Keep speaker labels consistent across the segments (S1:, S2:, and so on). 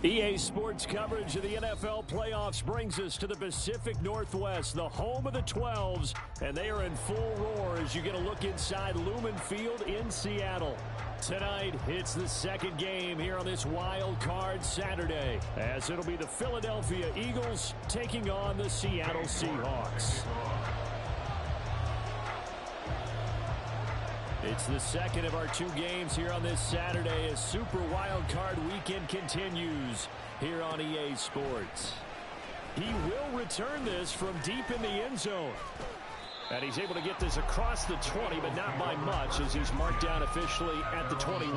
S1: EA Sports coverage of the NFL playoffs brings us to the Pacific Northwest, the home of the 12s, and they are in full roar as you get a look inside Lumen Field in Seattle. Tonight, it's the second game here on this wild card Saturday, as it'll be the Philadelphia Eagles taking on the Seattle Seahawks. It's the second of our two games here on this Saturday as Super Wild Card Weekend continues here on EA Sports. He will return this from deep in the end zone. And he's able to get this across the 20, but not by much as he's marked down officially at the 21.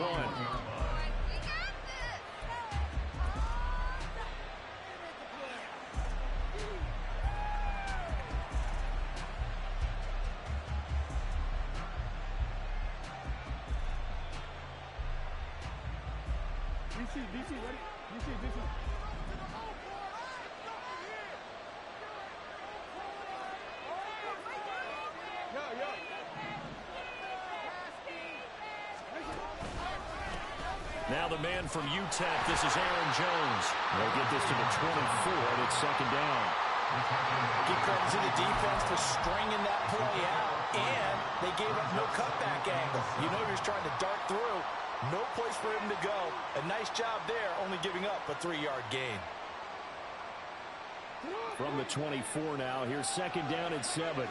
S2: DC, ready? DC.
S1: Now the man from UTEP, this is Aaron Jones. They'll get this to the 24, and it's second down.
S3: Give credit to the defense for stringing that play out, and they gave up no cutback angle. You know you're trying to dart through. No place for him to go. A nice job there, only giving up a 3-yard gain.
S1: From the 24 now, here's second down and 7.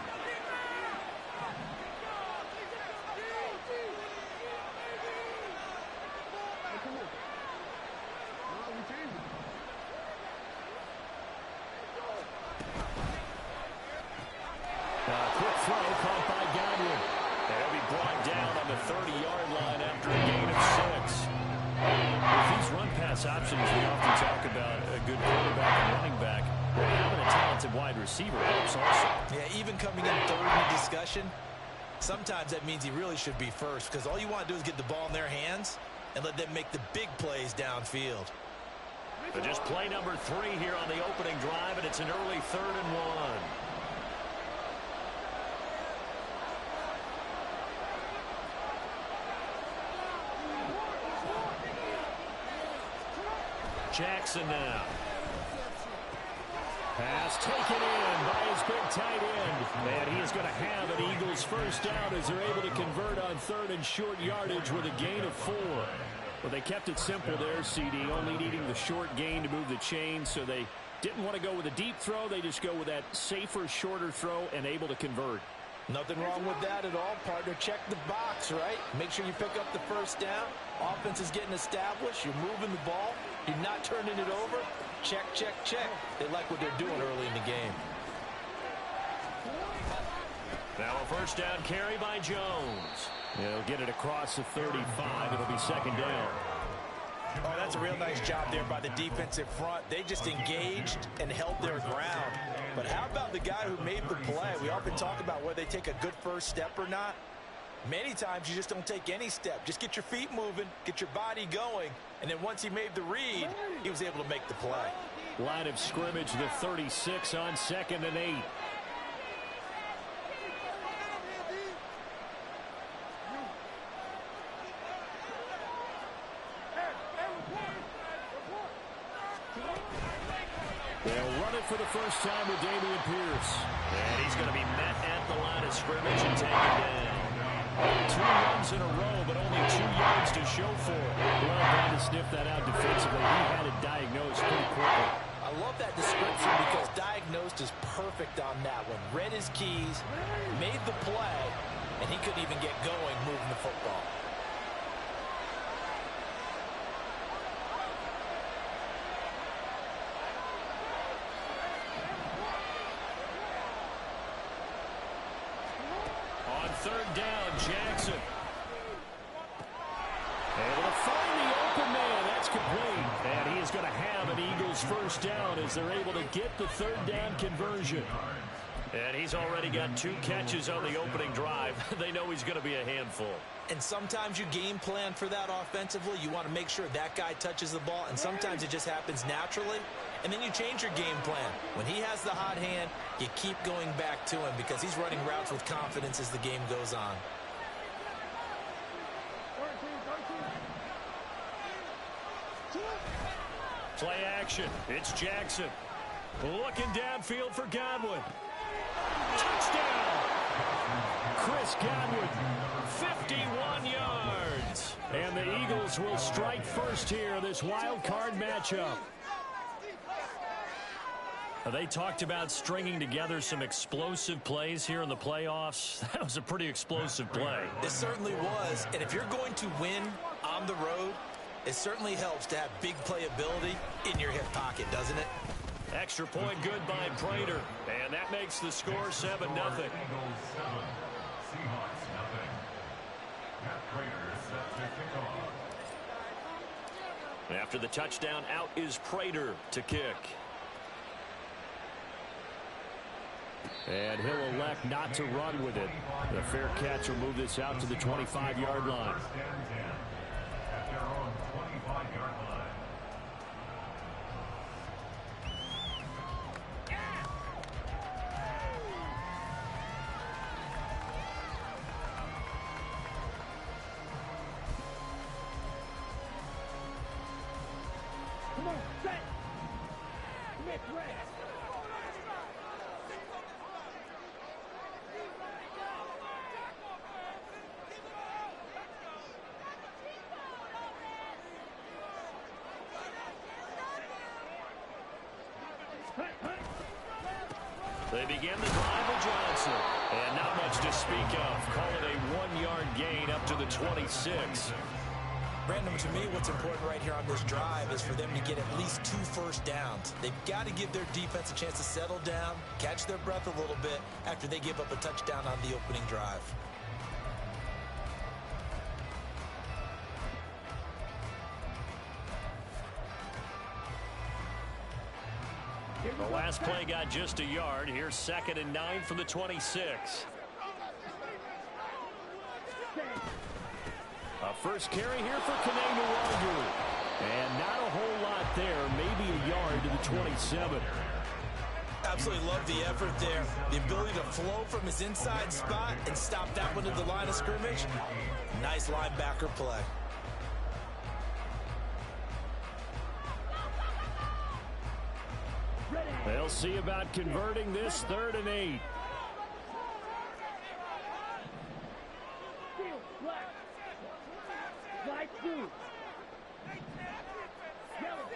S1: Quick throw caught by Godwin. And he'll be brought down on the 30-yard line after a gain of 6. With these run-pass options, we often talk about a good quarterback and running back. Well, having a talented wide receiver helps also.
S3: Yeah, even coming in third in the discussion, sometimes that means he really should be first because all you want to do is get the ball in their hands and let them make the big plays downfield.
S1: But just play number 3 here on the opening drive, and it's an early 3rd and 1. Jackson now. Pass taken in by his big tight end. And he is going to have an Eagles first down as they're able to convert on 3rd and short yardage with a gain of 4. Well, they kept it simple there, CD, only needing the short gain to move the chain, so they didn't want to go with a deep throw. They just go with that safer, shorter throw and able to convert.
S3: Nothing wrong with that at all, partner. Check the box, right? Make sure you pick up the first down. Offense is getting established. You're moving the ball. You're not turning it over. Check, check, check. They like what they're doing early in the game.
S1: Now a first down carry by Jones. He'll get it across the 35. It'll be second down.
S3: Oh, that's a real nice job there by the defensive front. They just engaged and held their ground. But how about the guy who made the play? We often talk about whether they take a good first step or not. Many times you just don't take any step. Just get your feet moving, get your body going, and then once he made the read, he was able to make the play.
S1: Line of scrimmage, the 36 on 2nd and 8. They'll run it for the first time with Dameon Pierce. And he's going to be met at the line of scrimmage and taken down. 2 runs in a row, but only 2 yards to show for it. Well done to sniff that out defensively. He had it diagnosed pretty quickly.
S3: I love that description because diagnosed is perfect on that one. Read his keys, made the play, and he couldn't even get going moving the football.
S1: On 3rd down, Jackson. Able to find the open man. That's complete. And he is going to have an Eagles first down as they're able to get the 3rd down conversion. And he's already got 2 catches on the opening drive. They know he's going to be a handful.
S3: And sometimes you game plan for that offensively. You want to make sure that guy touches the ball, and sometimes it just happens naturally. And then you change your game plan. When he has the hot hand, you keep going back to him because he's running routes with confidence as the game goes on.
S1: Play action. It's Jackson. Looking downfield for Godwin. Touchdown! Chris Godwin, 51 yards. And the Eagles will strike first here, this wild card matchup. They talked about stringing together some explosive plays here in the playoffs. That was a pretty explosive play.
S3: It certainly was. And if you're going to win on the road, it certainly helps to have big playability in your hip pocket, doesn't it?
S1: Extra point good by Prater. And that makes the score 7-0.
S4: Seahawks nothing.
S1: After the touchdown, out is Prater to kick. And he'll elect not to run with it. The fair catch will move this out to the 25-yard line.
S4: At their own 25-yard line.
S2: Come on, set. Commit, rest.
S1: They begin the drive with Johnson. And not much to speak of. Call it a 1-yard gain up to the 26.
S3: Brandon, to me, what's important right here on this drive is for them to get at least 2 first downs. They've got to give their defense a chance to settle down, catch their breath a little bit after they give up a touchdown on the opening drive.
S1: The last play got just a yard. Here's 2nd and 9 from the 26. A first carry here for Kananu. And not a whole lot there. Maybe a yard to the 27.
S3: Absolutely love the effort there. The ability to flow from his inside spot and stop that one at the line of scrimmage. Nice linebacker play.
S1: They'll see about converting this 3rd and 8.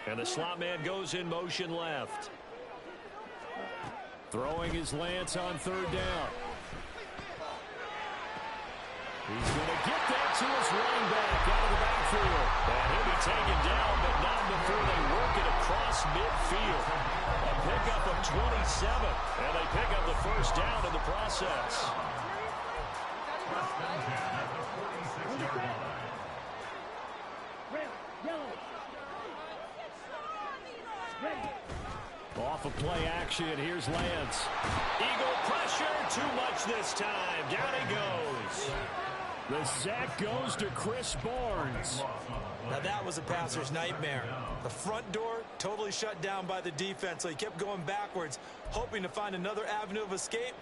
S1: And the slot man goes in motion left. Throwing his Lance on 3rd down. He's going to get that to his running back out of the backfield. And he'll be taken down, but not before they work it across midfield. A pickup of 27, and they pick up the first down in the process. Off of play action, here's Lance. Eagle pressure, too much this time. Down he goes. The sack goes to Chris Barnes.
S3: Now that was a passer's nightmare. The front door totally shut down by the defense, so he kept going backwards, hoping to find another avenue of escape.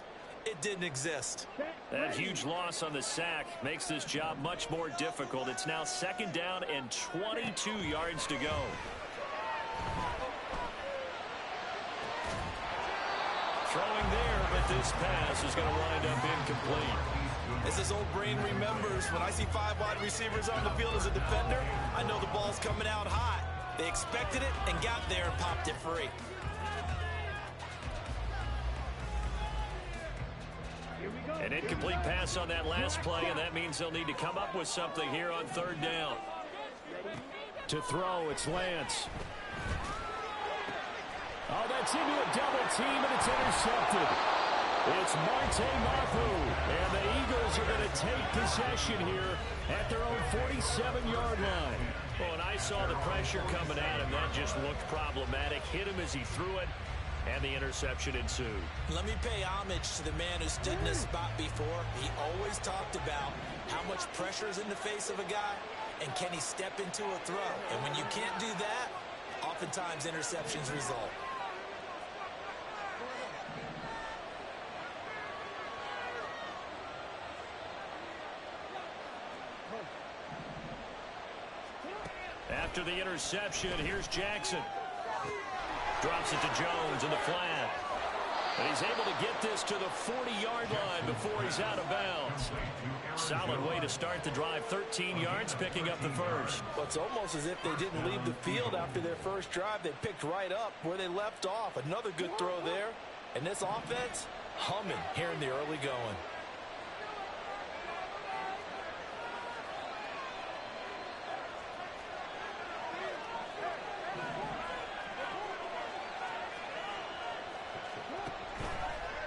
S3: It didn't exist.
S1: That huge loss on the sack makes this job much more difficult. It's now 2nd down and 22 yards to go. Throwing there, but this pass is going to wind up incomplete.
S3: As his old brain remembers, when I see 5 wide receivers on the field as a defender, I know the ball's coming out hot. They expected it and got there and popped it free.
S1: An incomplete pass on that last play, and that means they'll need to come up with something here on 3rd down. To throw, it's Lance. Oh, that's into a double team, and it's intercepted. It's Marte Mapu, and the Eagles are going to take possession here at their own 47-yard line. Oh, and I saw the pressure coming at him. That just looked problematic. Hit him as he threw it, and the interception ensued.
S3: Let me pay homage to the man who stood in this spot before. He always talked about how much pressure is in the face of a guy, and can he step into a throw. And when you can't do that, oftentimes interceptions result.
S1: After the interception, here's Jackson. Drops it to Jones in the flat. And he's able to get this to the 40-yard line before he's out of bounds. Solid way to start the drive. 13 yards, picking up the first.
S3: Well, it's almost as if they didn't leave the field after their first drive. They picked right up where they left off. Another good throw there. And this offense, humming here in the early going.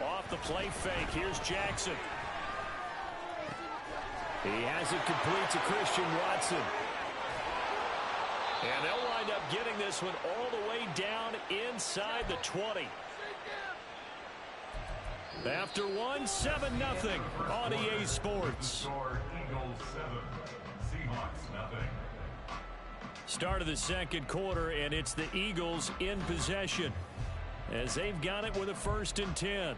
S1: Off the play fake, here's Jackson. He has it complete to Christian Watson. And they'll wind up getting this one all the way down inside the 20. After one, 7-0 on EA Sports.
S4: Eagles 7, Seahawks nothing.
S1: Start of the second quarter, and it's the Eagles in possession as they've got it with a 1st and 10.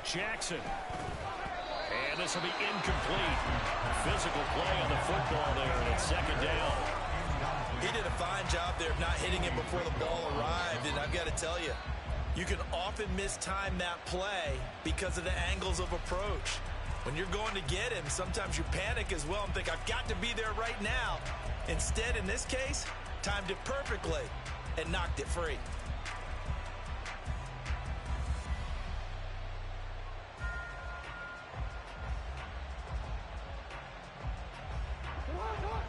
S1: Jackson. And this will be incomplete. Physical play on the football there, and it's 2nd down.
S3: He did a fine job there of not hitting him before the ball arrived, and I've got to tell you, you can often mistime that play because of the angles of approach. When you're going to get him, sometimes you panic as well and think, I've got to be there right now. Instead, in this case, timed it perfectly and knocked it free.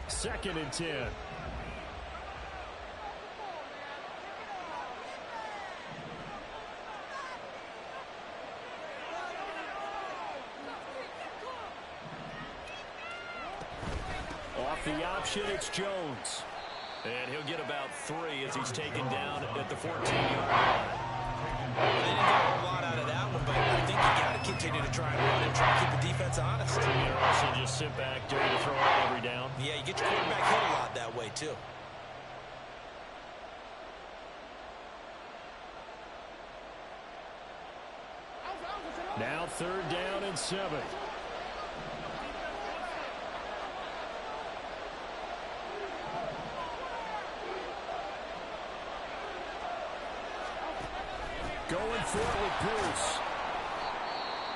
S1: Second and 10. Off the option, it's Jones. And he'll get about 3 as he's taken down at the 14-yard line.
S3: They didn't get a whole lot out of that one, but I think you got to continue to try and run and try to keep the defense honest.
S1: You also just sit back during the throw every down.
S3: Yeah, you get your quarterback hit a lot that way, too.
S1: Now 3rd down and 7. Going for it with Bruce.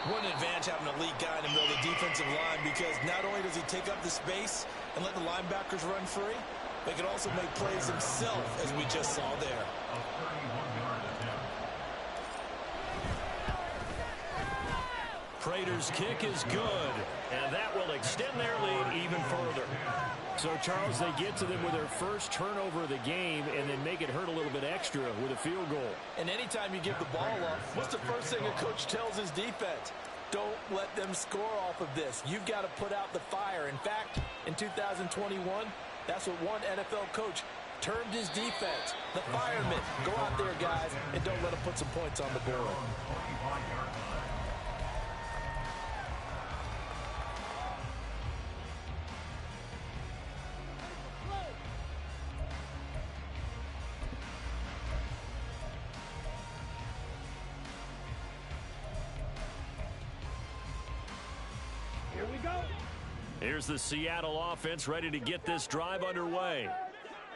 S3: What an advantage having a lead guy in the middle of the defensive line, because not only does he take up the space and let the linebackers run free, but he can also make plays himself, as we just saw there.
S4: A 31-yard attempt.
S1: Prater's kick is good, and that will extend their lead even further. So, Charles, they get to them with their first turnover of the game and then make it hurt a little bit extra with a field goal.
S3: And anytime you give the ball up, what's the first thing a coach tells his defense? Don't let them score off of this. You've got to put out the fire. In fact, in 2021, that's what one NFL coach termed his defense. The firemen. Go out there, guys, and don't let them put some points on the board.
S1: Here's the Seattle offense ready to get this drive underway.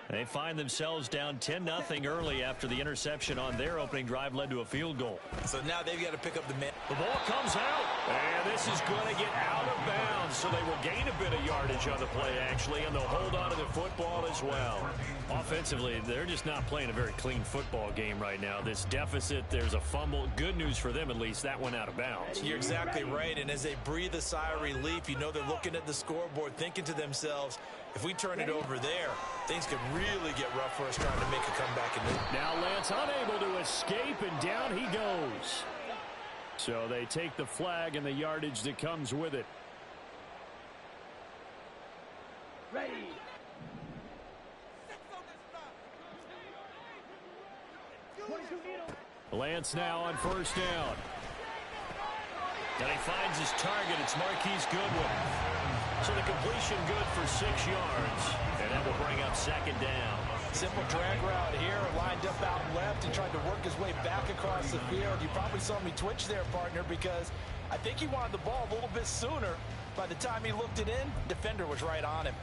S1: They find themselves down 10-0 early after the interception on their opening drive led to a field goal.
S3: So now they've got to pick up the man.
S1: The ball comes out, and this is going to get out of bounds, so they will gain a bit of yardage on the play, actually, and they'll hold on to the football as well. Offensively, they're just not playing a very clean football game right now. This deficit, there's a fumble. Good news for them, at least. That went out of bounds.
S3: You're exactly right, and as they breathe a sigh of relief, you know they're looking at the scoreboard, thinking to themselves, if we turn it over there, things could really get rough for us trying to make a comeback.
S1: Now Lance unable to escape, and down he goes. So they take the flag and the yardage that comes with it.
S2: Ready.
S1: Lance now on first down. And he finds his target. It's Marquise Goodwin. So the completion good for 6 yards. And that will bring up second down.
S3: Simple drag route here, lined up out left and tried to work his way back across the field. You probably saw me twitch there, partner, because I think he wanted the ball a little bit sooner. By the time he looked it in, defender was right on him.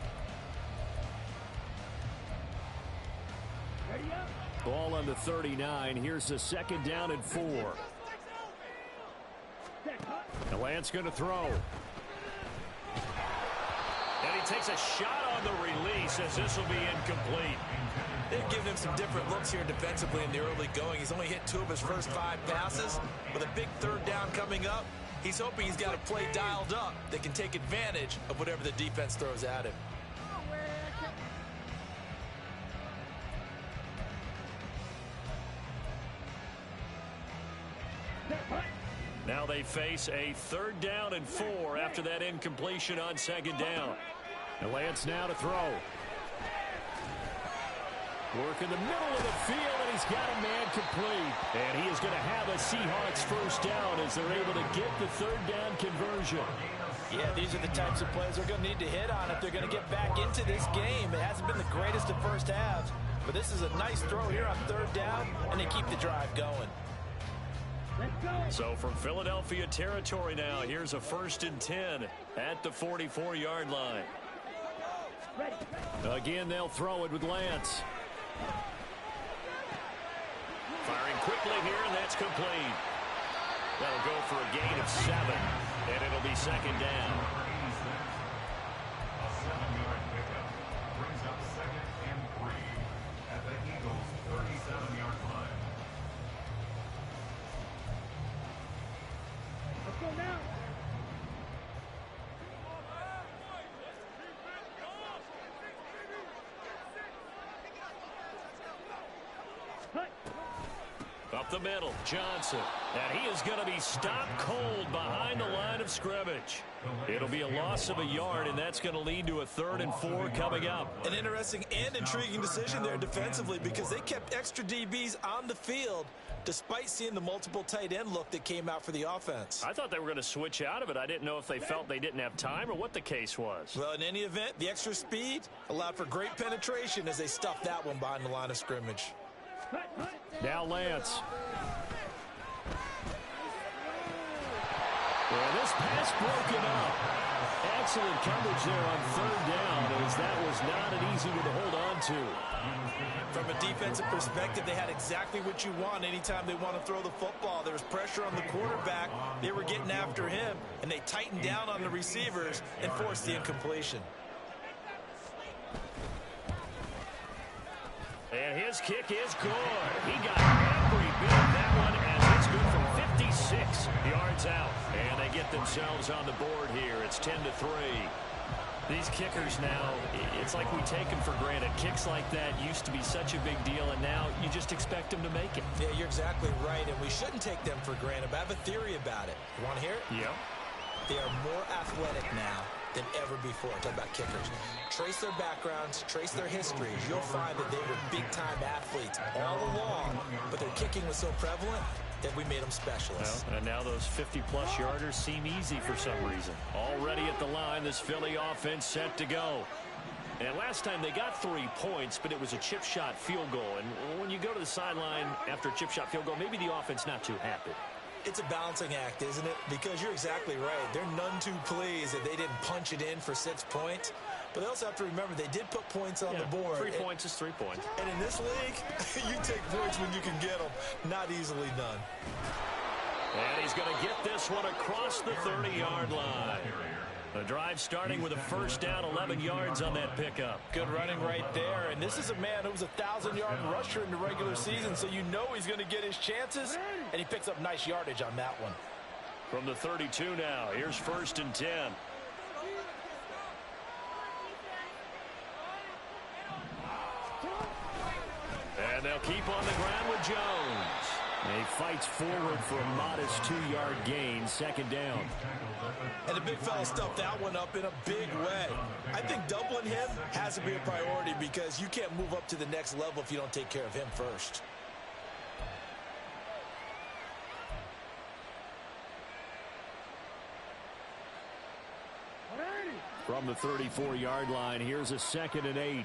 S2: Ready up.
S1: Ball on the 39. Here's the second down and 4. And Lance going to throw. And he takes a shot on the release as this will be incomplete.
S3: They've given him some different looks here defensively in the early going. He's only hit 2 of his first 5 passes. With a big third down coming up, he's hoping he's got a play dialed up that can take advantage of whatever the defense throws at him.
S1: Now they face a third down and 4 after that incompletion on second down. And Lance now to throw. Work in the middle of the field, and he's got a man complete. And he is going to have a Seahawks first down as they're able to get the third down conversion.
S3: Yeah, these are the types of plays they're going to need to hit on if they're going to get back into this game. It hasn't been the greatest of first halves, but this is a nice throw here on third down, and they keep the drive going.
S1: So from Philadelphia territory now, here's a 1st and 10 at the 44-yard line. Again, they'll throw it with Lance. Firing quickly here, and that's complete. That'll go for a gain of 7, and it'll be second down.
S4: A 7-yard pickup brings up 2nd and 3 at the Eagles' 37-yard line.
S2: Let's go now.
S1: Up the middle, Johnson. And he is going to be stopped cold behind the line of scrimmage. It'll be a loss of a yard, and that's going to lead to a 3rd and 4 coming up.
S3: An interesting and intriguing decision there defensively because they kept extra DBs on the field despite seeing the multiple tight end look that came out for the offense.
S1: I thought they were going to switch out of it. I didn't know if they felt they didn't have time or what the case was.
S3: Well, in any event, the extra speed allowed for great penetration as they stuffed that one behind the line of scrimmage.
S1: Now Lance. And this pass broken up. Excellent coverage there on third down as that was not an easy one to hold on to.
S3: From a defensive perspective, they had exactly what you want anytime they want to throw the football. There was pressure on the quarterback. They were getting after him, and they tightened down on the receivers and forced the incompletion.
S1: And his kick is good. He got every bit of that one as it's good from 56 yards out. And they get themselves on the board here. It's 10-3. These kickers now, it's like we take them for granted. Kicks like that used to be such a big deal, and now you just expect them to make it.
S3: Yeah, you're exactly right, and we shouldn't take them for granted. But I have a theory about it. You want to hear it?
S1: Yep.
S3: They are more athletic now than ever before. Talk about kickers. Trace their backgrounds, trace their histories. You'll find that they were big-time athletes all along, but their kicking was so prevalent that we made them specialists.
S1: Well, and now those 50-plus yarders seem easy for some reason. Already at the line, this Philly offense set to go. And last time they got 3 points, but it was a chip shot field goal. And when you go to the sideline after a chip shot field goal, maybe the offense not too happy.
S3: It's a balancing act, isn't it? Because you're exactly right. They're none too pleased that they didn't punch it in for 6 points. But they also have to remember they did put points on the board.
S1: 3 points is 3 points.
S3: And in this league, you take points when you can get them. Not easily done.
S1: And he's going to get this one across the 30-yard line. The drive starting with a first down, 11 yards on that pickup.
S3: Good running right there. And this is a man who was a 1,000-yard rusher in the regular season, so you know he's going to get his chances. And he picks up nice yardage on that one.
S1: From the 32 now, here's 1st and 10. And they'll keep on the ground with Jones. And he fights forward for a modest 2-yard gain, second down.
S3: And the big fella stuffed that one up in a big way. I think doubling Handling him has to be a priority because you can't move up to the next level if you don't take care of him first.
S1: From the 34-yard line, here's a 2nd and 8.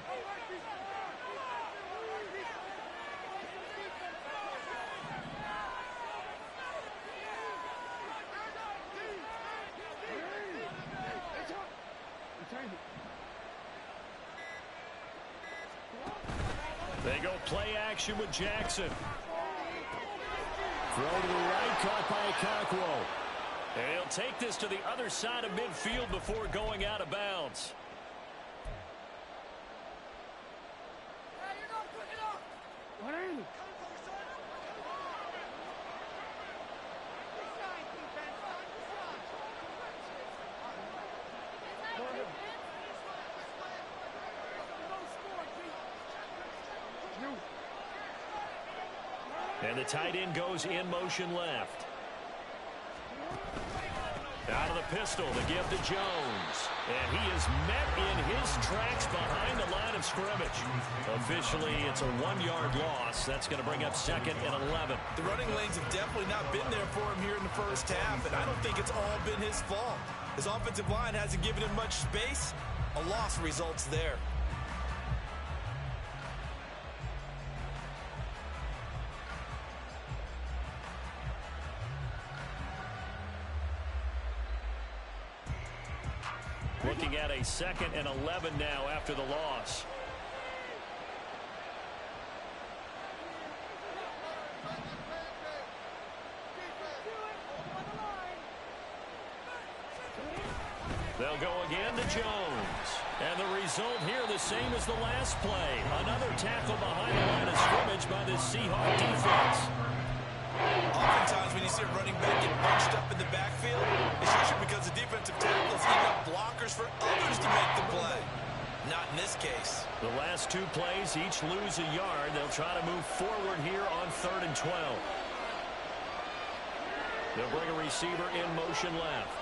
S1: They go play action with Jackson. Throw to the right, caught by Okonkwo. And he'll take this to the other side of midfield before going out of bounds. And the tight end goes in motion left. Out of the pistol, the give to Jones. And he is met in his tracks behind the line of scrimmage. Officially, it's a 1-yard loss. That's going to bring up 2nd and 11.
S3: The running lanes have definitely not been there for him here in the first half, and I don't think it's all been his fault. His offensive line hasn't given him much space. A loss results there.
S1: Looking at a 2nd and 11 now after the loss. They'll go again to Jones. And the result here the same as the last play. Another tackle behind the line of scrimmage by the Seahawks defense.
S3: Oftentimes when you see a running back get bunched up in the backfield, it's usually because the defensive tackle is eating up blockers for others to make the play. Not in this case.
S1: The last 2 plays each lose a yard. They'll try to move forward here on 3rd and 12. They'll bring a receiver in motion left.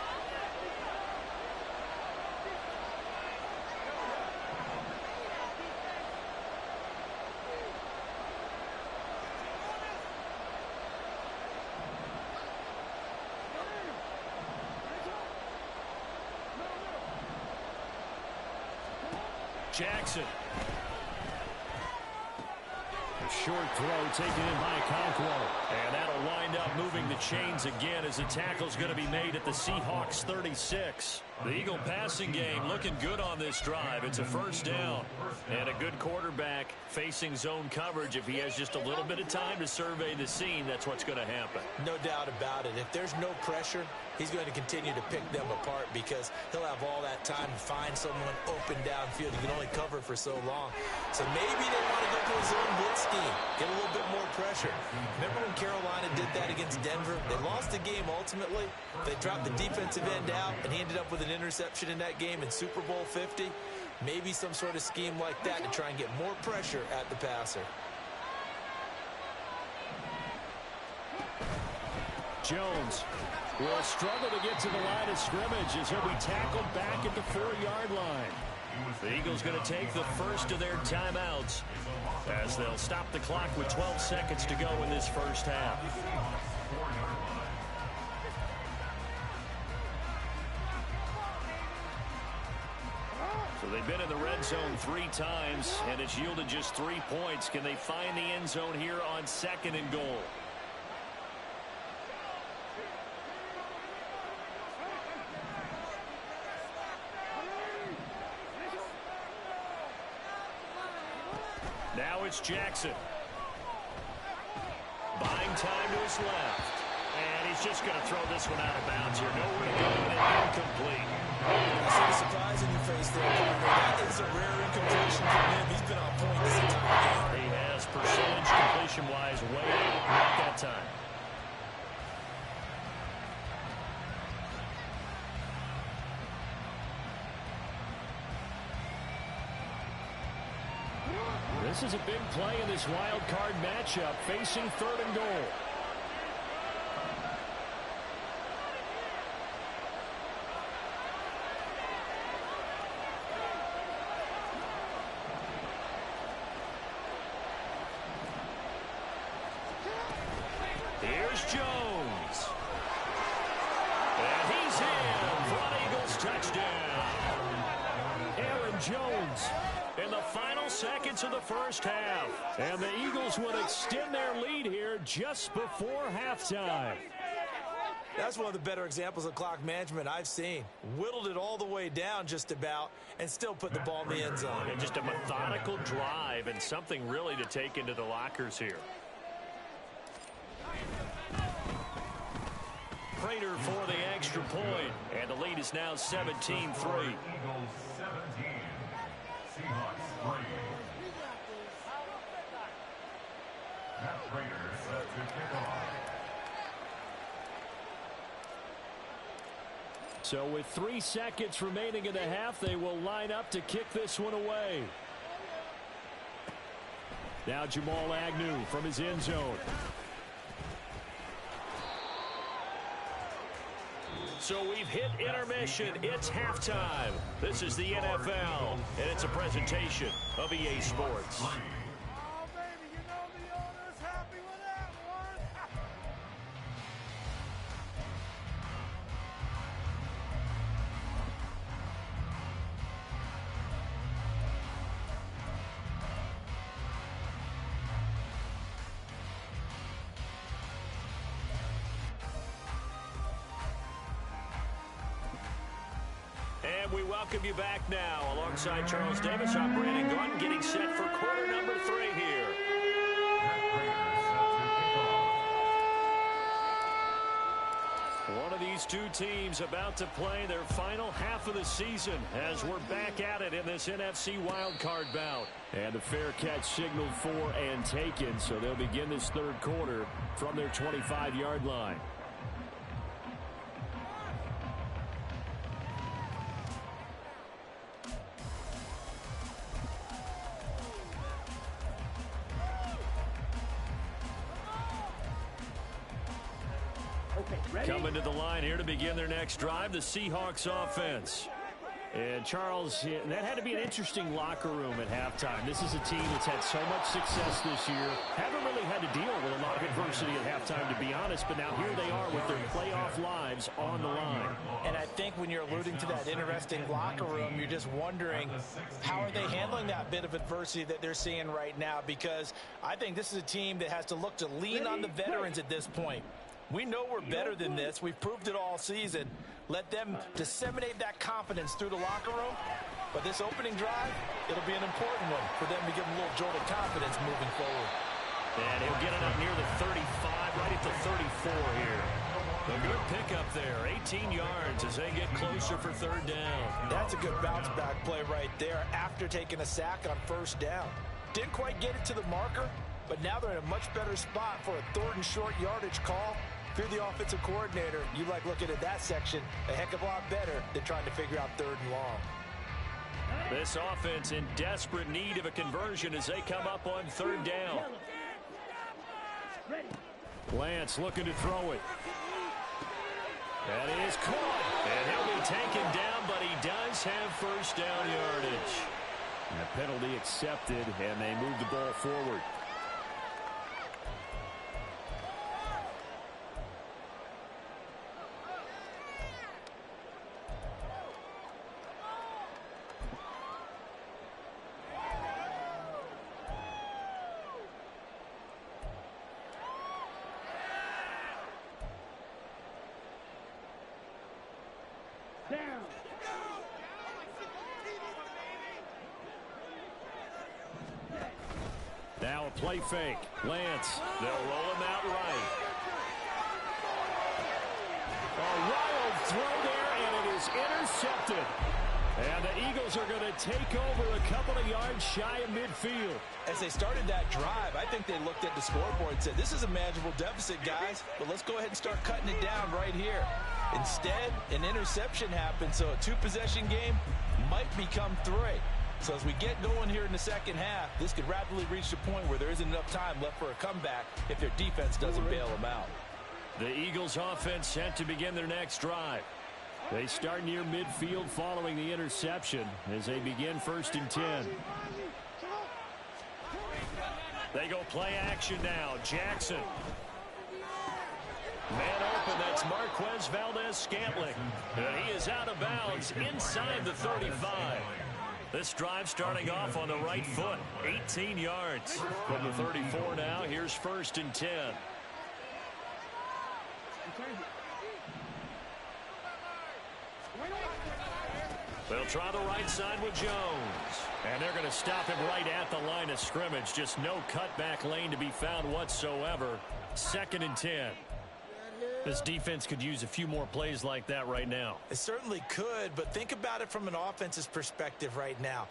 S1: Jackson. A short throw taken in by Okonkwo. And that'll wind up moving the chains again as the tackle's going to be made at the Seahawks 36. The Eagle passing game looking good on this drive. It's a first down. And a good quarterback facing zone coverage. If he has just a little bit of time to survey the scene, that's what's going to happen.
S3: No doubt about it. If there's no pressure, he's going to continue to pick them apart because he'll have all that time to find someone open downfield. He can only cover for so long. So maybe they want to go to a zone blitz scheme, get a little bit more pressure. Remember when Carolina did that against Denver? They lost the game ultimately. They dropped the defensive end out, and he ended up with an interception in that game in Super Bowl 50. Maybe some sort of scheme like that to try and get more pressure at the passer.
S1: Jones will struggle to get to the line of scrimmage as he'll be tackled back at the 4-yard line. The Eagles going to take the first of their timeouts as they'll stop the clock with 12 seconds to go in this first half. So they've been in the red zone 3 times, and it's yielded just 3 points. Can they find the end zone here on 2nd and goal? Now it's Jackson. Buying time to his left. And he's just going to throw this one out of bounds here. Nowhere to go, and incomplete.
S3: I see the surprise in your face there, Carter. That is a rare incompletion from him. He's been on point this entire game.
S1: He has percentage completion-wise way up, not that time. This is a big play in this wild card matchup, facing 3rd and goal. Jones. And he's in for an Eagles touchdown. Aaron Jones in the final seconds of the first half. And the Eagles would extend their lead here just before halftime.
S3: That's one of the better examples of clock management I've seen. Whittled it all the way down just about and still put the ball in the end zone.
S1: And just a methodical drive and something really to take into the lockers here. Prater for the extra point. And the lead is now 17-3.
S4: Eagles 17. Seahawks 3. Matt Prater set to kick off.
S1: So with 3 seconds remaining in the half, they will line up to kick this one away. Now Jamal Agnew from his end zone. So we've hit intermission. It's halftime. This is the NFL, and it's a presentation of EA Sports. And we welcome you back now. Alongside Charles Davis, I'm Brandon Gordon, getting set for quarter number 3 here. One of these two teams about to play their final half of the season as we're back at it in this NFC wildcard bout. And the fair catch signaled for and taken, so they'll begin this third quarter from their 25-yard line. Coming to the line here to begin their next drive, the Seahawks offense. And Charles, that had to be an interesting locker room at halftime. This is a team that's had so much success this year. Haven't really had to deal with a lot of adversity at halftime, to be honest. But now here they are with their playoff lives on the line.
S3: And I think when you're alluding to that interesting locker room, you're just wondering how are they handling that bit of adversity that they're seeing right now? Because I think this is a team that has to look to lean on the veterans at this point. We know we're better than this. We've proved it all season. Let them disseminate that confidence through the locker room. But this opening drive, it'll be an important one for them to give them a little jolt of confidence moving forward.
S1: And he'll get it up near the 35, right at the 34 here. A good pickup there, 18 yards as they get closer for third down.
S3: That's a good bounce back play right there after taking a sack on first down. Didn't quite get it to the marker, but now they're in a much better spot for a third and short yardage call. If you're the offensive coordinator, you like looking at that section a heck of a lot better than trying to figure out third and long.
S1: This offense in desperate need of a conversion as they come up on third down. Lance looking to throw it. That is caught. And he'll be taken down, but he does have first down yardage. And the penalty accepted, and they move the ball forward. Now a play fake. Lance, they'll roll him out right. A wild throw there, and it is intercepted. And the Eagles are going to take over a couple of yards shy of midfield.
S3: As they started that drive, I think they looked at the scoreboard and said, this is a manageable deficit, guys, but let's go ahead and start cutting it down right here. Instead, an interception happened, so a two-possession game might become 3. So as we get going here in the second half, this could rapidly reach the point where there isn't enough time left for a comeback if their defense doesn't bail them out.
S1: The Eagles offense set to begin their next drive. They start near midfield following the interception as they begin 1st and 10. They go play action now. Jackson. Man open, that's Marquez Valdez-Scantling. And he is out of bounds inside the 35. This drive starting off on the right foot, 18 yards. From the 34 now, here's 1st and 10. They'll try the right side with Jones. And they're going to stop him right at the line of scrimmage. Just no cutback lane to be found whatsoever. 2nd and 10. This defense could use a few more plays like that right now.
S3: It certainly could, but think about it from an offense's perspective right now.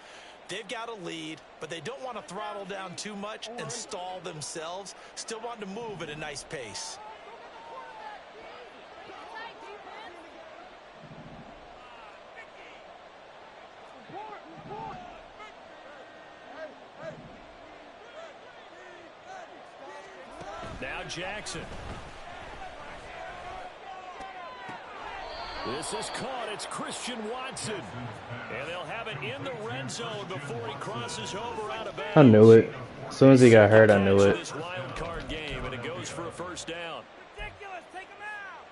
S3: They've got a lead, but they don't want to throttle down too much and stall themselves. Still want to move at a nice pace.
S1: Now Jackson. This is caught. It's Christian Watson. And they'll have it in the red zone before he crosses over out of bounds.
S5: I knew it. As soon as he got hurt, I knew it.
S1: This wild card game, and it goes for a 1st down.
S2: Ridiculous. Take him out.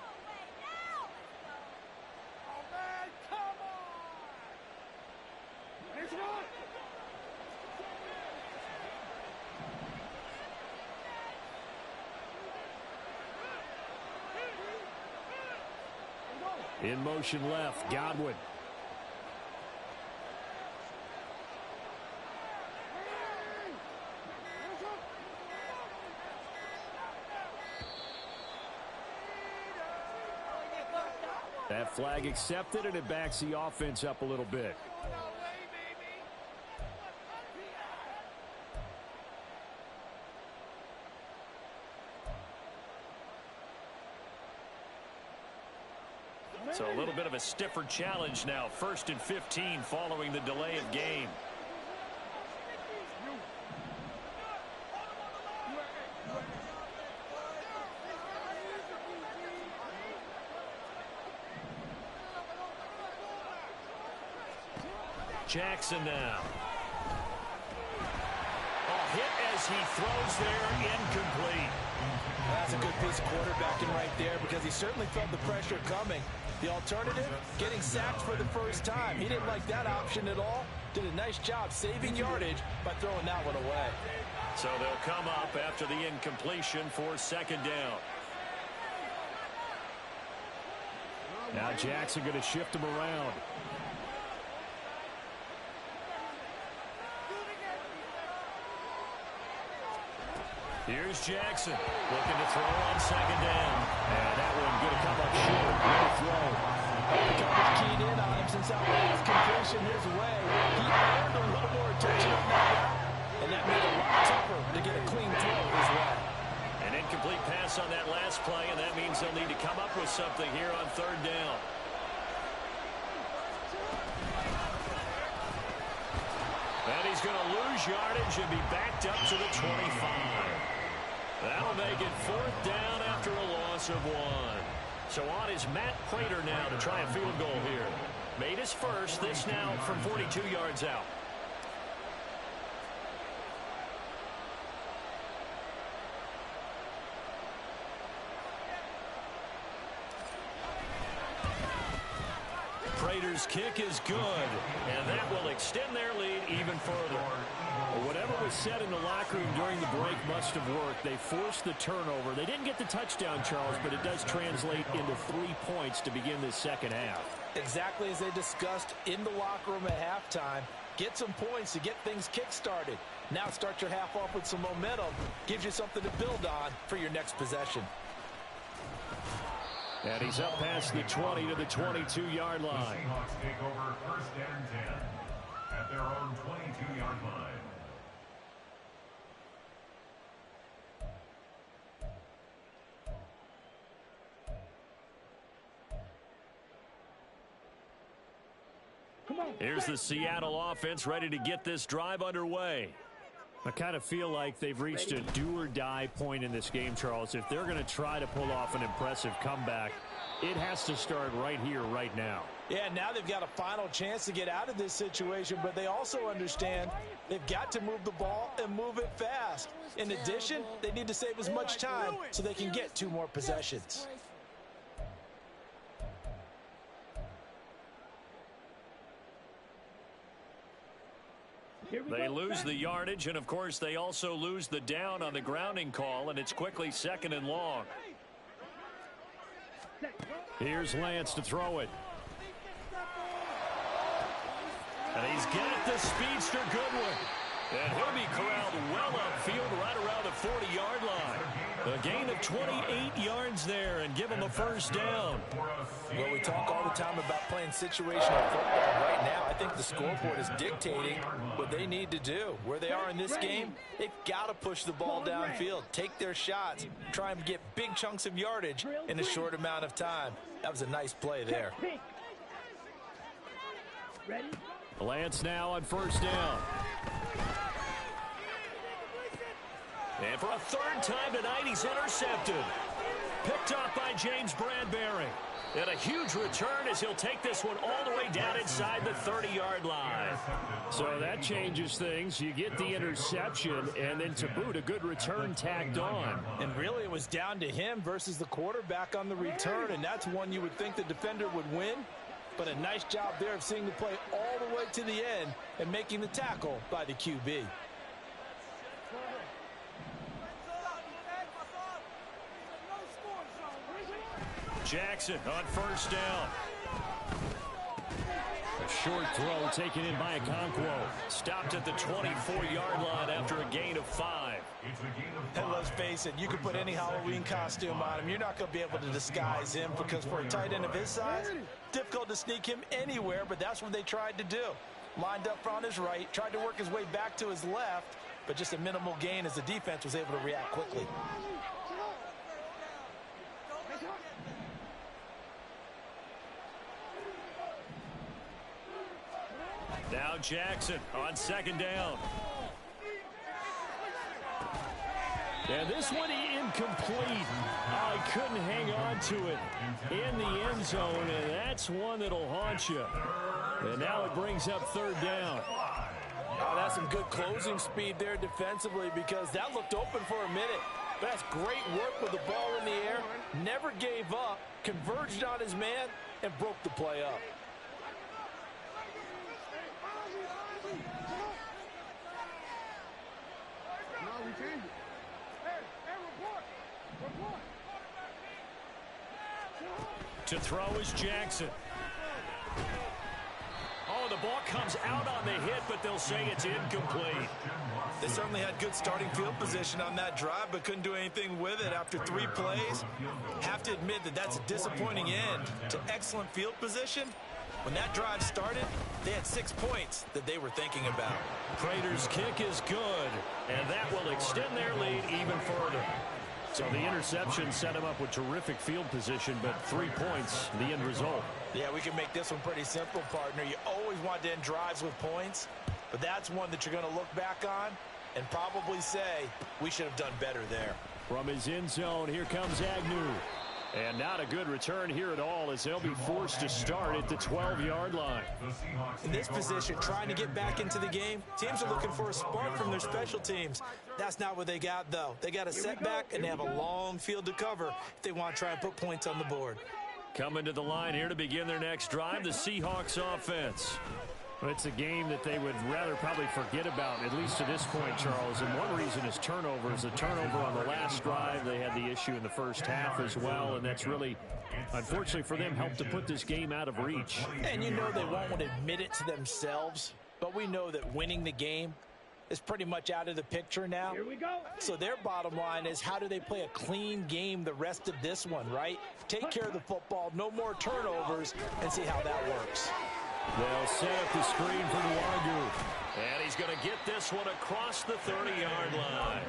S2: Oh, man. Come on. Here's one.
S1: In motion left, Godwin. That flag accepted, and it backs the offense up a little bit. So a little bit of a stiffer challenge now. 1st and 15 following the delay of game. Jackson now. A hit as he throws there, incomplete.
S3: That's a good piece of quarterbacking right there because he certainly felt the pressure coming. The alternative, getting sacked for the 1st time. He didn't like that option at all. Did a nice job saving yardage by throwing that one away.
S1: So they'll come up after the incompletion for 2nd down. Now Jackson going to shift him around. Here's Jackson looking to throw on 2nd down. And that one going to come up short. Good throw.
S3: The coverage keyed in on him since that last completion his way. He earned a little more attention on that route, and that made it a lot tougher to get a clean throw his way.
S1: An incomplete pass on that last play, and that means they'll need to come up with something here on 3rd down. And he's going to lose yardage and be backed up to the 25. That'll make it 4th down after a loss of 1. So on is Matt Prater now to try a field goal here. Made his first, this now from 42 yards out. Prater's kick is good, and that will extend their lead even further. Whatever was said in the locker room during the break must have worked. They forced the turnover. They didn't get the touchdown, Charles, but it does translate into 3 points to begin this 2nd half.
S3: Exactly as they discussed in the locker room at halftime. Get some points to get things kick-started. Now start your half off with some momentum. Gives you something to build on for your next possession.
S1: And he's up past the 20 to the 22-yard line.
S4: The Seahawks take over 1st and 10 at their own 22-yard line.
S1: Here's the Seattle offense ready to get this drive underway. I kind of feel like they've reached a do-or-die point in this game, Charles. If they're going to try to pull off an impressive comeback, it has to start right here, right now.
S3: Yeah, now they've got a final chance to get out of this situation, but they also understand they've got to move the ball and move it fast. In addition, they need to save as much time so they can get 2 more possessions.
S1: They lose the yardage, and, of course, they also lose the down on the grounding call, and it's quickly 2nd and long. Here's Lance to throw it. And he's got the speedster Goodwin. And he'll be corralled well upfield right around the 40-yard line. A gain of 28 yards there and give him a first down.
S3: Well, we talk all the time about playing situational football. Right now, I think the scoreboard is dictating what they need to do. Where they are in this game, they've got to push the ball downfield, take their shots, try and get big chunks of yardage in a short amount of time. That was a nice play there.
S1: Lance now on first down. And for a 3rd time tonight, he's intercepted. Picked off by James Bradbury. And a huge return as he'll take this one all the way down inside the 30-yard line. So that changes things. You get the interception, and then to boot, a good return tacked on.
S3: And really, it was down to him versus the quarterback on the return, and that's one you would think the defender would win. But a nice job there of seeing the play all the way to the end and making the tackle by the QB.
S1: Jackson on first down. A short throw taken in by Okonkwo. Stopped at the 24-yard line after a gain of 5.
S3: And let's face it, you can put any Halloween costume on him. You're not going to be able to disguise him because for a tight end of his size, difficult to sneak him anywhere, but that's what they tried to do. Lined up on his right, tried to work his way back to his left, but just a minimal gain as the defense was able to react quickly.
S1: Now Jackson on 2nd down. And this one incomplete. Oh, he couldn't hang on to it in the end zone, and that's one that'll haunt you. And now it brings up 3rd down.
S3: Oh, that's some good closing speed there defensively because that looked open for a minute. But that's great work with the ball in the air. Never gave up, converged on his man, and broke the play up.
S1: To throw is Jackson. Oh, the ball comes out on the hit, but they'll say it's incomplete.
S3: They certainly had good starting field position on that drive, but couldn't do anything with it after 3 plays. Have to admit that that's a disappointing end to excellent field position. When that drive started, they had 6 points that they were thinking about.
S1: Prater's kick is good, and that will extend their lead even further. So the interception set him up with terrific field position, but 3 points, the end result.
S3: Yeah, we can make this one pretty simple, partner. You always want to end drives with points, but that's one that you're going to look back on and probably say, we should have done better there.
S1: From his end zone, here comes Agnew. And not a good return here at all as they'll be forced to start at the 12-yard line.
S3: In this position, trying to get back into the game, teams are looking for a spark from their special teams. That's not what they got, though. They got a setback, and they have a long field to cover if they want to try and put points on the board.
S1: Coming to the line here to begin their next drive, the Seahawks offense. It's a game that they would rather probably forget about, at least to this point, Charles. And one reason is turnovers. A turnover on the last drive. They had the issue in the first half as well, and that's really, unfortunately for them, helped to put this game out of reach.
S3: And you know they won't want to admit it to themselves, but we know that winning the game is pretty much out of the picture now.
S2: Here we go.
S3: So their bottom line is, how do they play a clean game the rest of this one, right? Take care of the football, no more turnovers, and see how that works.
S1: They'll set up the screen for Nwangwu. And he's going to get this one across the 30-yard line.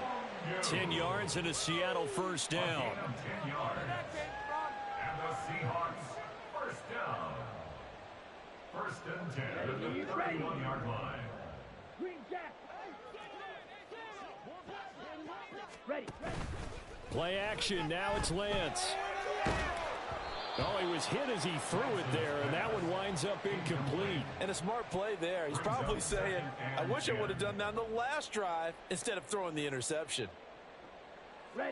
S1: 10 yards and a Seattle first down.
S4: 10 yards. And the Seahawks first down. 1st and 10 at the 31-yard line.
S2: Green Jack.
S1: Play action. Now it's Lance. Oh, he was hit as he threw it there, and that one winds up incomplete.
S3: And a smart play there. He's probably saying, I wish I would have done that on the last drive instead of throwing the interception.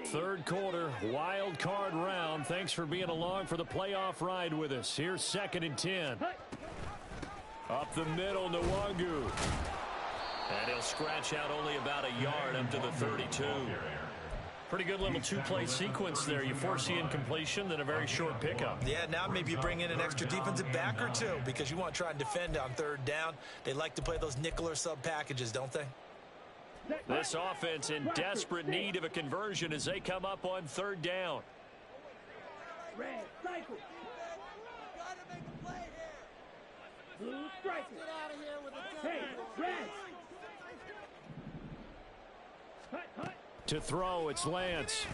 S1: Third quarter, wild card round. Thanks for being along for the playoff ride with us. Here's 2nd and 10. Up the middle, Nwangu. And he'll scratch out only about a yard up to the 32. Pretty good little two-play sequence there. You force the incompletion, then a very short pickup.
S3: Yeah, now maybe you bring in an extra defensive back or two because you want to try and defend on 3rd down. They like to play those nickel or sub packages, don't they?
S1: This offense in desperate need of a conversion as they come up on 3rd down.
S2: Red, cycle. Gotta make a play here. Blue, strike. Get out of here with a hey, red. Hut.
S1: To throw, it's Lance.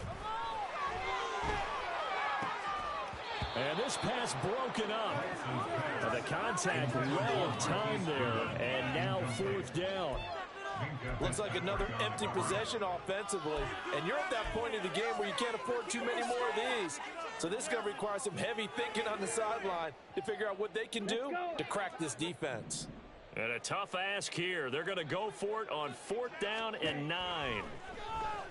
S1: And this pass broken up. The contact well of time there. And now 4th down.
S3: Looks like another empty possession offensively. And you're at that point in the game where you can't afford too many more of these. So this is going to require some heavy thinking on the sideline to figure out what they can do to crack this defense.
S1: And a tough ask here. They're going to go for it on 4th down and 9.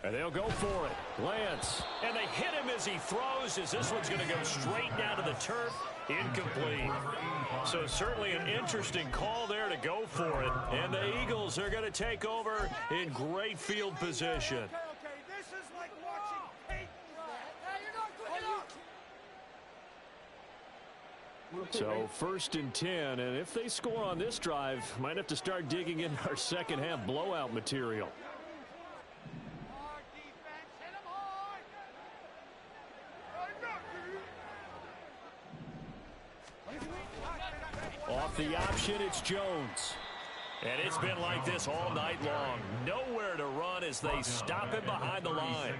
S1: And they'll go for it. Lance. And they hit him as he throws, as this one's going to go straight down to the turf. Incomplete. So certainly an interesting call there to go for it. And the Eagles are going to take over in great field position.
S2: Okay, this is like watching paint dry. You're not good enough.
S1: So 1st and 10, and if they score on this drive, might have to start digging in our second half blowout material.
S2: Hard defense, hit him hard.
S1: Off the option, it's Jones. And it's been like this all night long. Nowhere to run as they stop him behind the line.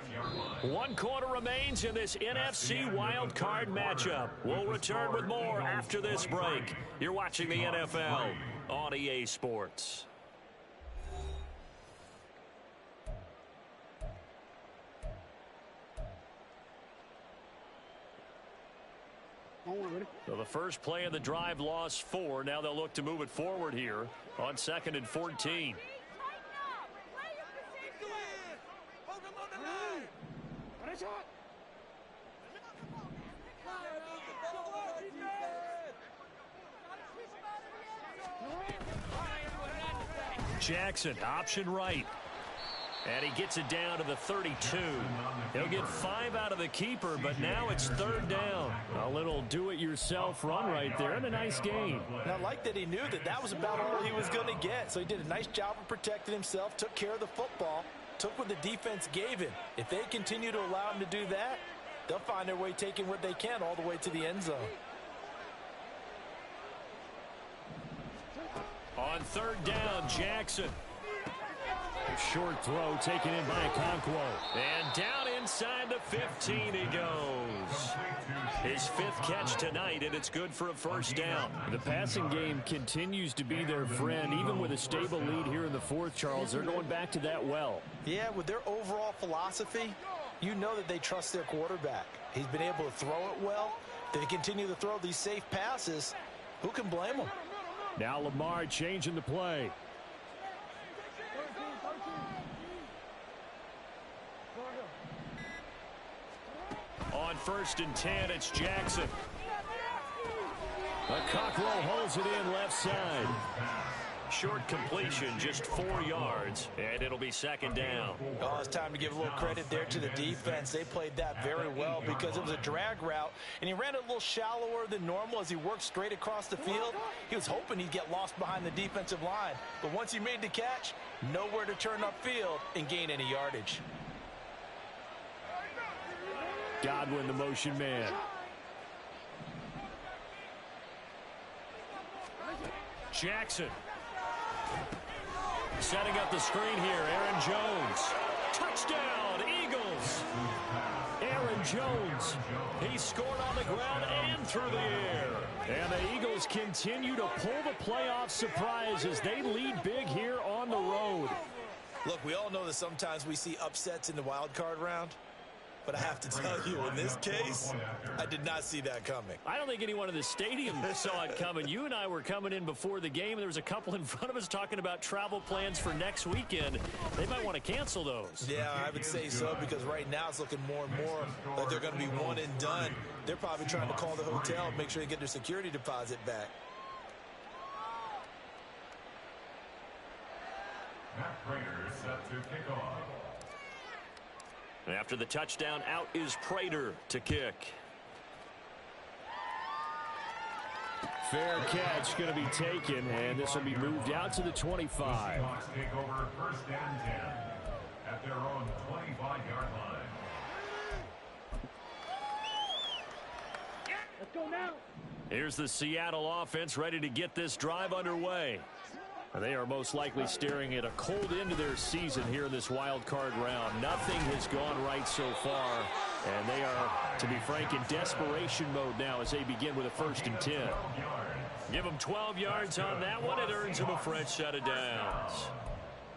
S1: 1 quarter remains in this NFC wild card matchup. We'll return with more after this break. You're watching the NFL on EA Sports. So the first play of the drive lost 4. Now they'll look to move it forward here on 2nd and 14. Jackson, option right. And he gets it down to the 32. He'll get 5 out of the keeper, but now it's 3rd down. A little do-it-yourself run right there, and a nice gain.
S3: And I like that he knew that that was about all he was going to get. So he did a nice job of protecting himself, took care of the football, took what the defense gave him. If they continue to allow him to do that, they'll find their way taking what they can all the way to the end zone.
S1: On 3rd down, Jackson. A short throw taken in by Okonkwo. And down inside the 15 he goes. His 5th catch tonight, and it's good for a 1st down. The passing game continues to be their friend. Even with a stable lead here in the 4th, Charles, they're going back to that well.
S3: Yeah, with their overall philosophy, you know that they trust their quarterback. He's been able to throw it well. They continue to throw these safe passes. Who can blame them?
S1: Now Lamar changing the play. On 1st and 10, it's Jackson. Okonkwo holds it in left side. Short completion, just 4 yards, and it'll be 2nd down.
S3: Oh, it's time to give a little credit there to the defense. They played that very well because it was a drag route, and he ran it a little shallower than normal as he worked straight across the field. He was hoping he'd get lost behind the defensive line, but once he made the catch, nowhere to turn upfield and gain any yardage.
S1: Godwin, the motion man. Jackson. Setting up the screen here, Aaron Jones. Touchdown, Eagles. Aaron Jones. He scored on the ground and through the air. And the Eagles continue to pull the playoff surprise as they lead big here on the road.
S3: Look, we all know that sometimes we see upsets in the wild card round. But I have to tell you, in this case, I did not see that coming.
S1: I don't think anyone in the stadium saw it coming. You and I were coming in before the game. There was a couple in front of us talking about travel plans for next weekend. They might want to cancel those.
S3: Yeah, I would say so, because right now it's looking more and more like they're going to be one and done. They're probably trying to call the hotel and make sure they get their security deposit back.
S4: Matt Prater set to kick off.
S1: After the touchdown, out is Prater to kick. Fair catch going to be taken, and this will be moved out to the 25.
S4: Seahawks take over 1st and 10 at their own 25-yard line.
S2: Let's go now.
S1: Here's the Seattle offense ready to get this drive underway. They are most likely staring at a cold end to their season here in this wild card round. Nothing has gone right so far, and they are, to be frank, in desperation mode now as they begin with a 1st and 10. Give them 12 yards on that one. It earns them a fresh set of downs.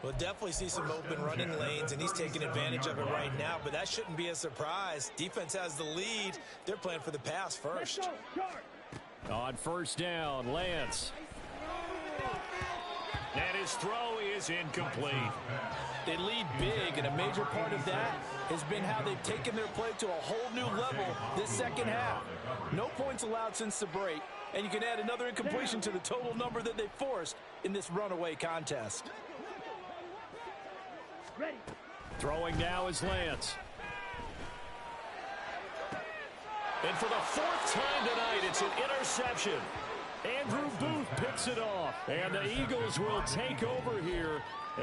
S3: We'll definitely see some open running lanes, and he's taking advantage of it right now, but that shouldn't be a surprise. Defense has the lead. They're playing for the pass first.
S1: On 1st down, Lance. And his throw is incomplete.
S3: They lead big, and a major part of that has been how they've taken their play to a whole new level this second half. No points allowed since the break, and you can add another incompletion to the total number that they forced in this runaway contest.
S2: Ready.
S1: Throwing now is Lance. And for the 4th time tonight, it's an interception. Andrew Booth picks it off, and the Eagles will take over here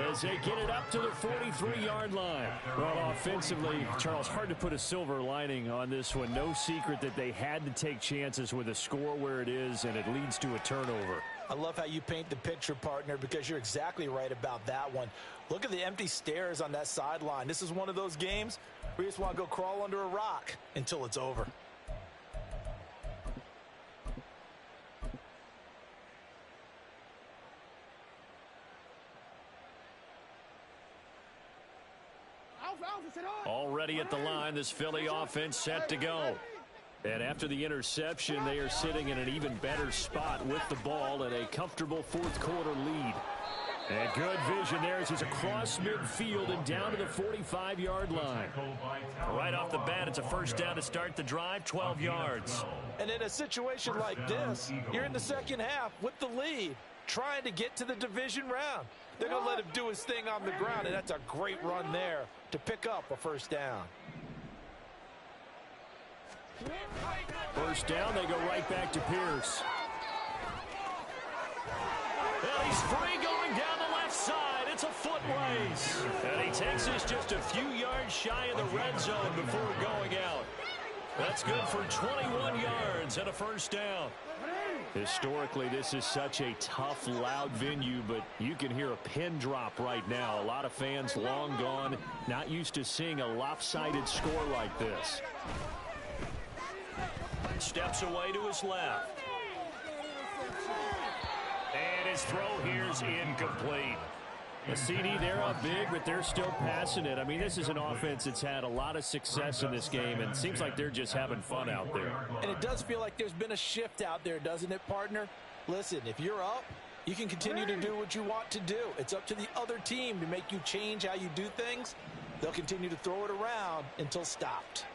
S1: as they get it up to the 43-yard line. Well, offensively, Charles, hard to put a silver lining on this one. No secret that they had to take chances with a score where it is, and it leads to a turnover.
S3: I love how you paint the picture, partner, because you're exactly right about that one. Look at the empty stairs on that sideline. This is one of those games where you just want to go crawl under a rock until it's over.
S1: Already at the line, this Philly offense set to go. And after the interception, they are sitting in an even better spot with the ball and a comfortable 4th quarter lead. And good vision there as he's across midfield and down to the 45-yard line. Right off the bat, it's a 1st down to start the drive, 12 yards.
S3: And in a situation like this, you're in the second half with the lead, trying to get to the division round. They're going to let him do his thing on the ground, and that's a great run there to pick up a 1st down.
S1: 1st down, they go right back to Pierce. And he's free going down the left side. It's a foot race. And he takes us just a few yards shy of the red zone before going out. That's good for 21 yards and a 1st down. Historically, this is such a tough, loud venue, but you can hear a pin drop right now. A lot of fans long gone, not used to seeing a lopsided score like this. Steps away to his left. And his throw here's incomplete. The CD, they're up big, but they're still passing it. I mean, this is an offense that's had a lot of success in this game, and it seems like they're just having fun out there.
S3: And it does feel like there's been a shift out there, doesn't it, partner? Listen, if you're up, you can continue to do what you want to do. It's up to the other team to make you change how you do things. They'll continue to throw it around until stopped.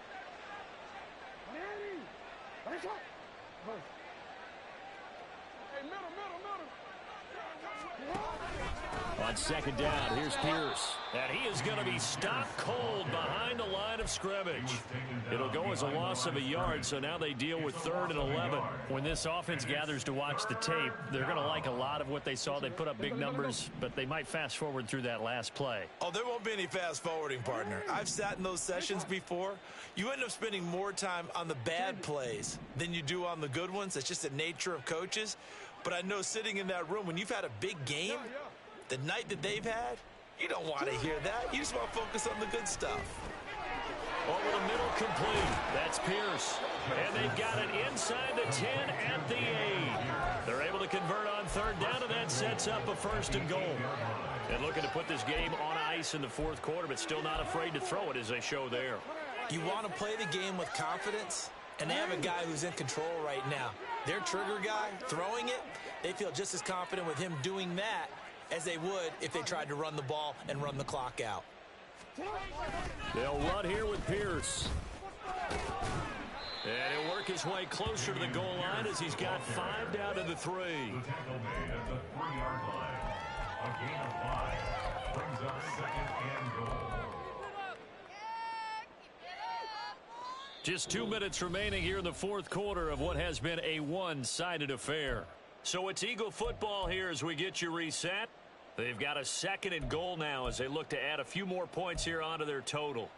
S1: On 2nd down, here's Pierce. And he is going to be stopped cold behind the line of scrimmage. It'll go as a loss of a yard, so now they deal with 3rd and 11. When this offense gathers to watch the tape, they're going to like a lot of what they saw. They put up big numbers, but they might fast forward through that last play.
S3: Oh, there won't be any fast forwarding, partner. I've sat in those sessions before. You end up spending more time on the bad plays than you do on the good ones. It's just the nature of coaches. But I know sitting in that room, when you've had a big game, the night that they've had, you don't want to hear that. You just want to focus on the good stuff.
S1: Over the middle, complete. That's Pierce. And they've got it inside the 10 at the 8. They're able to convert on 3rd down, and that sets up a 1st and goal. And looking to put this game on ice in the fourth quarter, but still not afraid to throw it as they show there.
S3: You want to play the game with confidence, and they have a guy who's in control right now. Their trigger guy throwing it, they feel just as confident with him doing that as they would if they tried to run the ball and run the clock out.
S1: They'll run here with Pierce. And he'll work his way closer to the goal line as he's got 5 down to the 3.
S4: The tackle made at the 3-yard line. A gain of 5 brings up 2nd and goal.
S1: Just 2 minutes remaining here in the fourth quarter of what has been a one-sided affair. So it's Eagle football here as we get you reset. They've got a 2nd and goal now as they look to add a few more points here onto their total.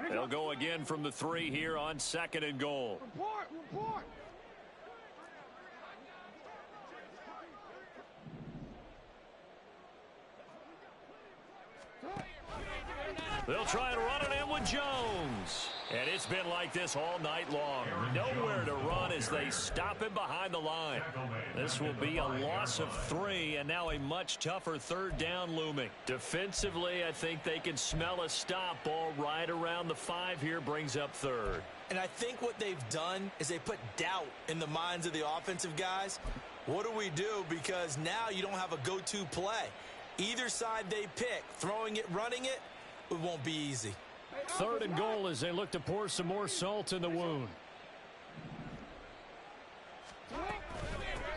S1: They'll go again from the 3 here on 2nd and goal.
S2: Report.
S1: They'll try and run it in with Jones. And it's been like this all night long. Nowhere to run as they stop him behind the line. This will be a loss of 3, and now a much tougher 3rd down looming. Defensively, I think they can smell a stop. Ball right around the 5 here brings up 3rd.
S3: And I think what they've done is they put doubt in the minds of the offensive guys. What do we do? Because now you don't have a go-to play. Either side they pick, throwing it, running it, it won't be easy.
S1: 3rd and goal as they look to pour some more salt in the wound.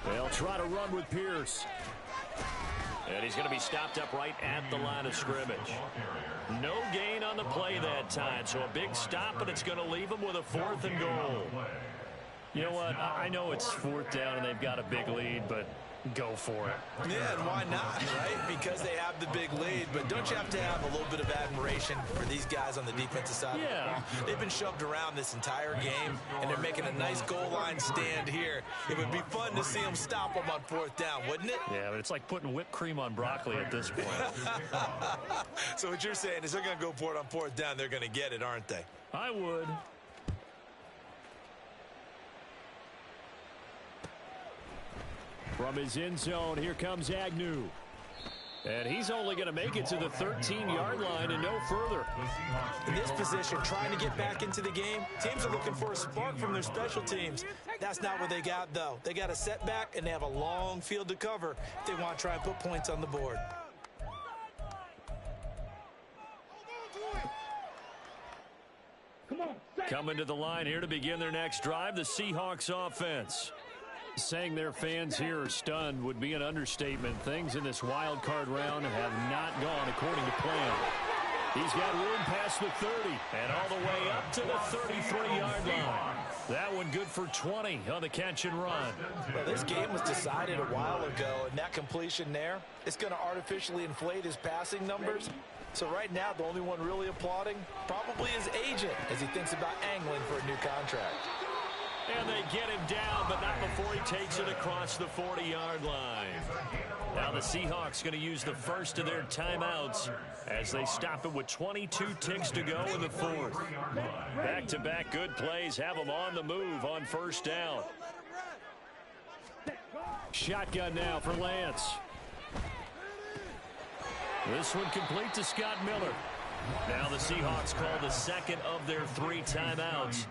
S1: They'll try to run with Pierce. And he's going to be stopped up right at the line of scrimmage. No gain on the play that time, so a big stop, and it's going to leave him with a 4th and goal. You know what? I know it's 4th down and they've got a big lead, but go for it.
S3: Yeah, and why not, right? Because they have the big lead. But don't you have to have a little bit of admiration for these guys on the defensive side?
S1: Yeah.
S3: They've been shoved around this entire game, and they're making a nice goal line stand here. It would be fun to see them stop them on 4th down, wouldn't it?
S1: Yeah, but it's like putting whipped cream on broccoli at this point.
S3: So what you're saying is they're going to go for it on 4th down. They're going to get it, aren't they?
S1: I would. From his end zone, here comes Agnew. And he's only going to make it to the 13-yard line and no further.
S3: In this position, trying to get back into the game, teams are looking for a spark from their special teams. That's not what they got, though. They got a setback, and they have a long field to cover if they want to try and put points on the board.
S1: Coming to the line here to begin their next drive, the Seahawks offense. Saying their fans here are stunned would be an understatement. Things in this wild card round have not gone according to plan. He's got room past the 30 and all the way up to the 33-yard line. That one good for 20 on the catch and run.
S3: Well, this game was decided a while ago, and that completion there, it's going to artificially inflate his passing numbers. So right now, the only one really applauding probably his agent as he thinks about angling for a new contract.
S1: And they get him down, but not before he takes it across the 40-yard line. Now the Seahawks going to use the first of their timeouts as they stop it with 22 ticks to go in the 4th. Back-to-back good plays have them on the move on 1st down. Shotgun now for Lance. This one complete to Scott Miller. Now the Seahawks call the 2nd of their 3 timeouts.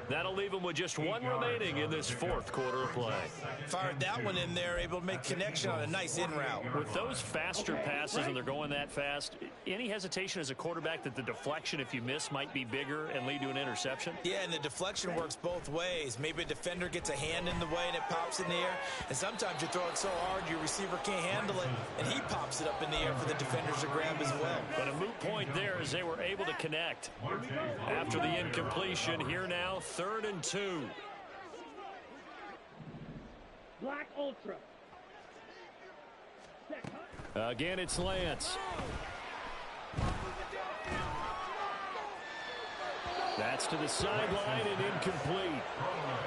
S1: That'll leave them with just 1 remaining in this 4th quarter of play.
S3: Fired that one in there, able to make connection on a nice in route.
S1: With those faster passes and they're going that fast, any hesitation as a quarterback that the deflection, if you miss, might be bigger and lead to an interception?
S3: Yeah, and the deflection works both ways. Maybe a defender gets a hand in the way and it pops in the air. And sometimes you throw it so hard your receiver can't handle it, and he pops it up in the air for the defenders to grab as well.
S1: But a moot point there as they were able to connect. After the incompletion, here now, 3rd and 2.
S2: Black Ultra.
S1: Again, it's Lance. That's to the sideline and incomplete.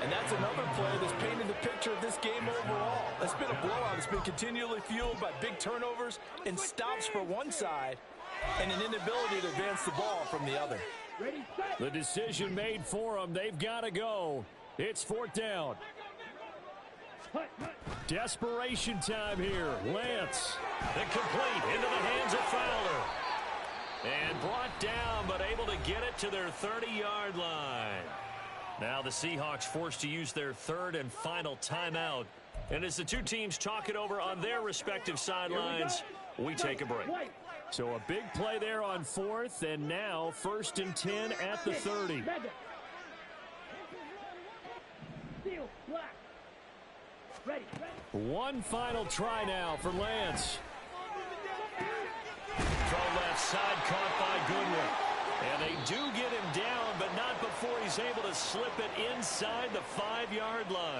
S6: And that's another play that's painted the picture of this game overall. It's been a blowout. It's been continually fueled by big turnovers and stops for one side and an inability to advance the ball from the other.
S1: The decision made for them. They've got to go. It's 4th down. Desperation time here. Lance. Incomplete into the hands of Fowler. And brought down, but able to get it to their 30-yard line. Now the Seahawks forced to use their third and final timeout. And as the two teams talk it over on their respective sidelines, we take a break. So a big play there on fourth, and now 1st and 10 at the 30. One final try now for Lance. Throw left side, caught by Goodwin. And they do get him down, but not before he's able to slip it inside the 5-yard line.